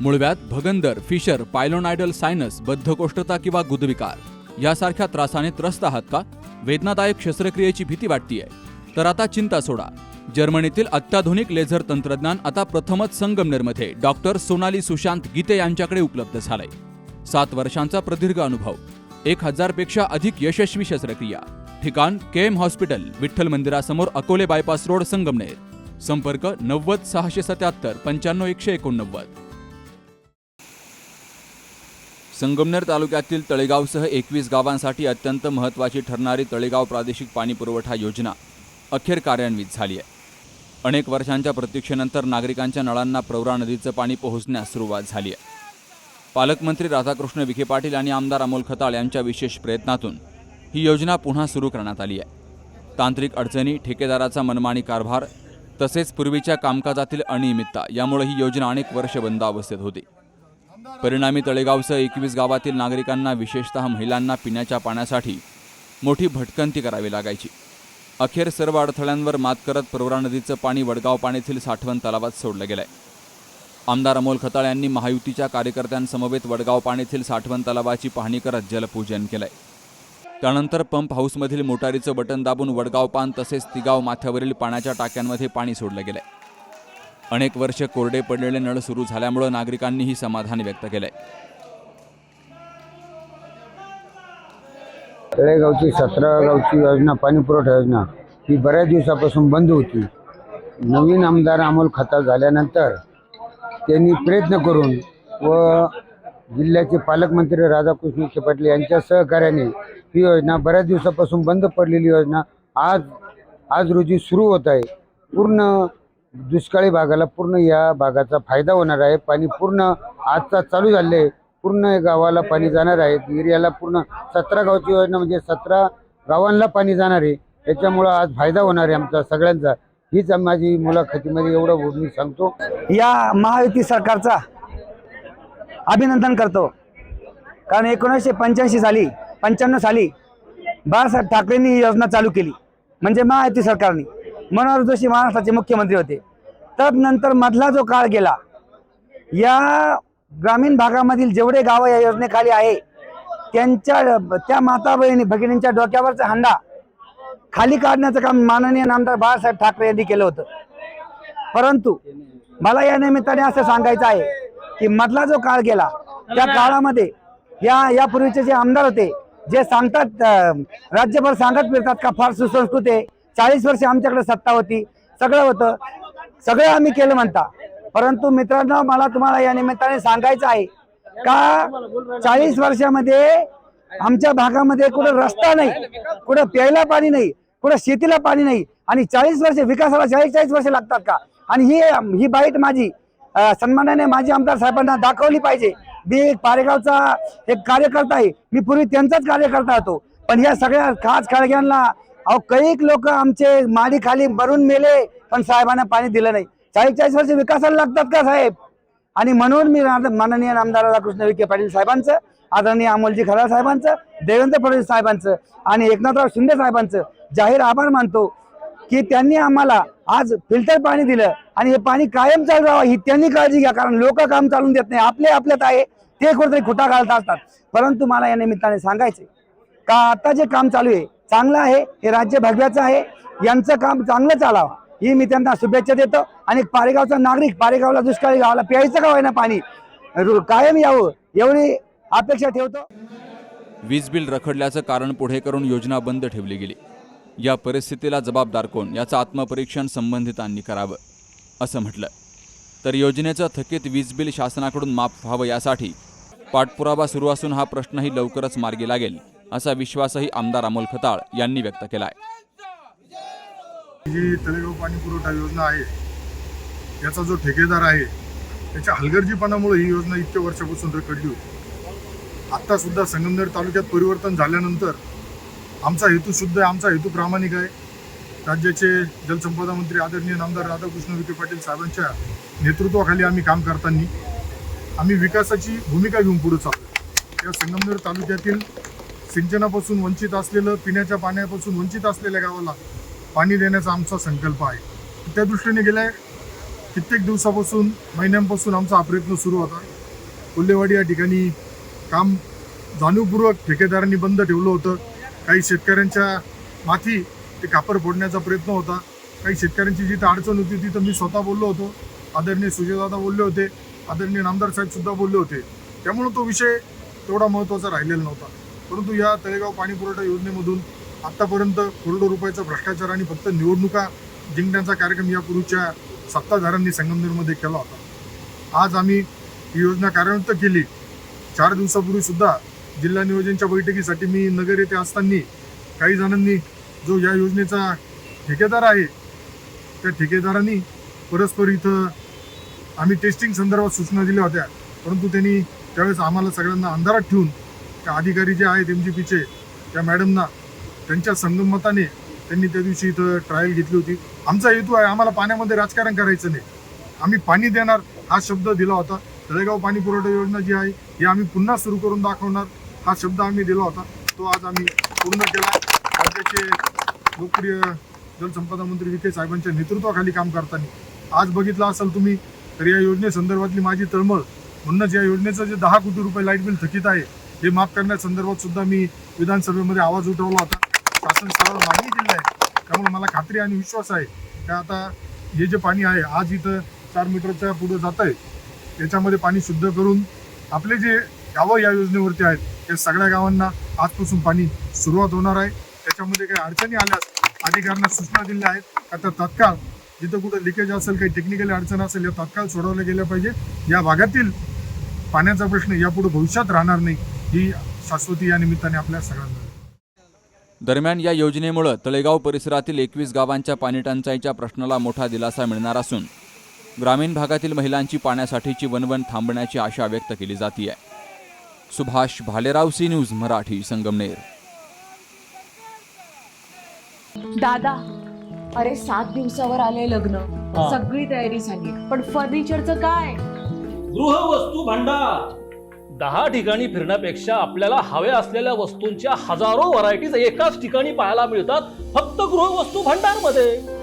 मूळव्याध, भगंदर, fissure, पायलोनायडल sinus, बद्धकोष्ठता किंवा गुदविकार यासारख्या त्रासाने त्रस्त आहात का? वेदनादायक शस्त्रक्रियेची भीती वाटतेय? तर आता चिंता सोडा. जर्मनीतील अत्याधुनिक लेझर तंत्रज्ञान आता प्रथमच संगमनेरमध्ये डॉक्टर सोनाली सुशांत गीते यांच्याकडे उपलब्ध झालंय. 7 वर्षांचा प्रदीर्घ अनुभव, 1000 पेक्षा अधिक यशस्वी शस्त्रक्रिया. ठिकाण केएम हॉस्पिटल, विठ्ठल मंदिरासमोर, अकोले बायपास रोड, संगमनेर. संपर्क 90 677 95 189. संगमनेर तालुक्यातील तळेगावसह 21 गावांसाठी अत्यंत महत्त्वाची ठरणारी तळेगाव प्रादेशिक पाणी पुरवठा योजना अखेर कार्यान्वित झाली आहे. अनेक वर्षांच्या प्रतीक्षेनंतर नागरिकांच्या नळांना प्रवरा नदीचं पाणी पोहोचण्यास सुरुवात झाली आहे. पालकमंत्री राधाकृष्ण विखे पाटील आणि आमदार अमोल खताळ यांच्या विशेष प्रयत्नातून ही योजना पुन्हा सुरू करण्यात आली आहे. तांत्रिक अडचणी, ठेकेदाराचा मनमानी कारभार तसेच पूर्वीच्या कामकाजातील अनियमितता यामुळे ही योजना अनेक वर्ष बंद अवस्थेत होती. परिणामी तळेगावसह 21 गावातील नागरिकांना, विशेषतः महिलांना पिण्याच्या पाण्यासाठी मोठी भटकंती करावी लागायची. अखेर सर्व अडथळ्यांवर मात करत प्रवरा नदीचं पाणी वडगाव पाण्यातील साठवण तलावात सोडलं गेलंय. आमदार अमोल खताळ यांनी महायुतीच्या कार्यकर्त्यांसमवेत वडगाव पाण्यातील साठवण तलावाची पाहणी करत जलपूजन केलंय. त्यानंतर पंप हाऊसमधील मोटारीचं बटन दाबून वडगाव पान तसेच तिगाव माथ्यावरील पाण्याच्या टाक्यांमध्ये पाणी सोडलं गेलंय. अनेक वर्ष कोरडे पडलेले नळ सुरू झाल्यामुळे नागरिकांनीही समाधान व्यक्त केलंय. तळेगावची 17 गावची योजना, पाणी पुरवठा योजना ही बऱ्याच दिवसापासून बंद होती. नवीन आमदार अमोल खताळ झाल्यानंतर त्यांनी प्रयत्न करून व जिल्ह्याचे पालकमंत्री राधाकृष्ण विखे पाटील यांच्या सहकार्याने ही योजना, बऱ्याच दिवसापासून बंद पडलेली योजना आज रोजी सुरू होत आहे. पूर्ण दुष्काळी भागाला पूर्ण या भागाचा फायदा होणार आहे. पाणी पूर्ण आजचा चालू झाले आहे. पूर्ण गावाला पाणी जाणार आहे. एरियाला पूर्ण 17 गावची योजना म्हणजे 17 गावांना पाणी जाणार आहे. त्याच्यामुळं आज फायदा होणार आहे आमचा सगळ्यांचा. हीच माझी मुलाखतीमध्ये एवढं मी सांगतो. या महायुती सरकारचा अभिनंदन करतो, कारण 1985 साली बाळासाहेब ठाकरेंनी ही योजना चालू केली, म्हणजे महायुती सरकारने. मनोहर जोशी महाराष्ट्राचे मुख्यमंत्री होते. तदनंतर मधला जो काळ गेला, या ग्रामीण भागामधील जेवढे गावं या योजनेखाली आहे त्या माता भगिनींच्या डोक्यावरचा हंडा खाली काढण्याचं काम माननीय आमदार बाळासाहेब ठाकरे यांनी केलं होतं. परंतु मला या निमित्ताने असं सांगायचं आहे की मधला जो काळ गेला, त्या काळामध्ये यापूर्वीचे जे आमदार होते, जे सांगतात राज्यभर सांगत फिरतात का फार सुसंस्कृत आहे, 40 वर्ष आमच्याकडे सत्ता होती, सगळं होतं, सगळं आम्ही केलं म्हणता. परंतु मित्रांनो, मला तुम्हाला या निमित्ताने सांगायचं आहे का 40 वर्षामध्ये आमच्या भागामध्ये कुठं रस्ता नाही, कुठं प्यायला पाणी नाही, कुठं शेतीला पाणी नाही, आणि 40 वर्ष विकासाला 40 वर्ष लागतात का? आणि ही बाईट माझी सन्मानाने माझी आमदार साहेबांना दाखवली पाहिजे. मी एक पारेगावचा एक कार्यकर्ता आहे. मी पूर्वी त्यांचाच कार्यकर्ता होतो. पण या सगळ्या खास खळग्यांना कैक लोक आमचे माडी खाली भरून मेले, पण साहेबांना पाणी दिलं नाही. 40 वर्ष विकासाला लागतात का साहेब? आणि म्हणून मी माननीय आमदार राधाकृष्ण विखे पाटील साहेबांचं, आदरणीय अमोलजी खताळ साहेबांचं, देवेंद्र फडणवीस साहेबांचं आणि एकनाथराव शिंदे साहेबांचं जाहीर आभार मानतो की त्यांनी आम्हाला आज फिल्टर पाणी दिलं. आणि हे पाणी कायम चालू राहावं ही त्यांनी काळजी घ्या, कारण लोक काम चालून देत नाही. आपल्यात आहे ते कुठेतरी खुटा घालत असतात. परंतु मला या निमित्ताने सांगायचं का आता जे काम चालू आहे चांगलं आहे, हे राज्य भगव्याचं आहे, यांचं काम चांगलं चालावं ही मी त्यांना शुभेच्छा देतो. आणि पारेगावचा नागरिक, पारेगावला दुष्काळी गावाला प्यायचं का होईना पाणी कायम यावं एवढी अपेक्षा ठेवतो. वीज बिल रखडल्याचं कारण पुढे करून योजना बंद ठेवली गेली. या परिस्थितीला जबाबदार कोण याचं आत्मपरीक्षण संबंधितांनी करावं असं म्हटलं. तर योजनेचं थकीत वीज बिल शासनाकडून माफ व्हावं यासाठी पाठपुरावा सुरू असून हा प्रश्नही लवकरच मार्गी लागेल असा विश्वासही आमदार अमोल खताळ यांनी व्यक्त केला आहे. ही तळेगाव पाणी पुरवठा योजना आहे, याचा जो ठेकेदार आहे त्याच्या हलगर्जीपणामुळे ही योजना इतक्या वर्षापासून रखडली होती. आत्ता सुद्धा संगमनेर तालुक्यात परिवर्तन झाल्यानंतर आमचा हेतू शुद्ध आहे, आमचा हेतू प्रामाणिक आहे. राज्याचे जलसंपदा मंत्री आदरणीय आमदार राधाकृष्ण विखे पाटील साहेबांच्या नेतृत्वाखाली आम्ही काम करताना आम्ही विकासाची भूमिका घेऊन पुढे चालतो. या संगमनेर तालुक्यातील सिंचनापासून वंचित असलेलं, पिण्याच्या पाण्यापासून वंचित असलेल्या गावाला पाणी देण्याचा आमचा संकल्प आहे. त्या दृष्टीने गेल्या कित्येक दिवसापासून महिन्यांपासून आमचा हा प्रयत्न सुरू होता. कोल्हेवाडी या ठिकाणी काम जाणीवपूर्वक ठेकेदारांनी बंद ठेवलं होतं. काही शेतकऱ्यांच्या माथी ते कापर फोडण्याचा प्रयत्न होता. काही शेतकऱ्यांची जिथं अडचण होती तिथं मी स्वतः बोललो होतो. आदरणीय सुजयदादा बोलले होते. आदरणीय नामदार साहेब सुद्धा बोलले होते. त्यामुळे तो विषय तेवढा महत्त्वाचा राहिलेला नव्हता. परंतु या तळेगाव पाणी पुरवठा योजनेमधून आत्तापर्यंत करोडो रुपयाचा भ्रष्टाचार आणि फक्त निवडणुका जिंकण्याचा कार्यक्रम यापूर्वीच्या सत्ताधाऱ्यांनी संगमनेरमध्ये केला होता. आज आम्ही ही योजना कार्यान्वित केली. 4 दिवसापूर्वी सुद्धा जिल्हा नियोजनच्या बैठकीसाठी मी नगर येथे असताना काही जणांनी जो या योजनेचा ठेकेदार आहे त्या ठेकेदारांनी परस्पर इथं आम्ही टेस्टिंग संदर्भात सूचना दिल्या होत्या. परंतु त्यांनी त्यावेळेस आम्हाला सगळ्यांना अंधारात ठेवून त्या अधिकारी जे आहेत MGPचे त्या मॅडमना त्यांच्या संगमताने त्यांनी त्या दिवशी इथं ट्रायल घेतली होती. आमचा हेतू आहे आम्हाला पाण्यामध्ये राजकारण करायचं नाही. आम्ही पाणी देणार हा शब्द दिला होता. तळेगाव पाणी पुरवठा योजना जी आहे ही आम्ही पुन्हा सुरू करून दाखवणार हा शब्द आम्ही दिला होता. तो आज आम्ही पूर्ण केला. राज्याचे लोकप्रिय जलसंपदा मंत्री विखे साहेबांच्या नेतृत्वाखाली काम करताना आज बघितलं असेल तुम्ही तर या योजनेसंदर्भातली माझी तळमळ म्हणूनच या योजनेचं जे 10 कोटी रुपये लाईट बिल थकीत आहे हे माफ करण्यासंदर्भात सुद्धा मी विधानसभेमध्ये आवाज उठवला होता. शासन स्तरावर मागणी केली आहे. त्यामुळे मला खात्री आणि विश्वास आहे की आता हे जे पाणी आहे आज इथं 4 मीटरच्या पुढे जात आहे त्याच्यामध्ये पाणी शुद्ध करून आपले जे गावं या योजनेवरती आहेत या सगळ्या गावांना आजपासून पाणी सुरुवात होणार आहे. त्याच्यामध्ये काही अडचणी आल्यास अधिकाऱ्यांना सूचना दिल्या आहेत. आता तात्काळ जिथं कुठं लिकेज असेल काही टेक्निकल अडचण असेल या तात्काळ सोडवल्या गेल्या पाहिजे. या भागातील पाण्याचा प्रश्न यापुढे भविष्यात राहणार नाही ही शाश्वती या निमित्ताने आपल्या सगळ्यांना. दरम्यान या योजनेमुळे तळेगाव परिसरातील 21 गावांच्या पाणीटंचाईच्या प्रश्नाला मोठा दिलासा मिळणार असून ग्रामीण भागातील महिलांची पाण्यासाठीची वणवण थांबण्याची आशा व्यक्त केली जाते. Subhash Bhalerao, C news Marathi, Sangamner. दादा, अरे 7 दिवसावर आले लग्न, सगळी तयारी झाली, पण फर्निचरचं काय? गृहवस्तू भांडार 10 ठिकाणी फिरण्यापेक्षा आपल्याला हव्या असलेल्या वस्तूंच्या हजारो व्हरायटीज एकाच ठिकाणी पाहायला मिळतात फक्त गृहवस्तू भांडार मध्ये.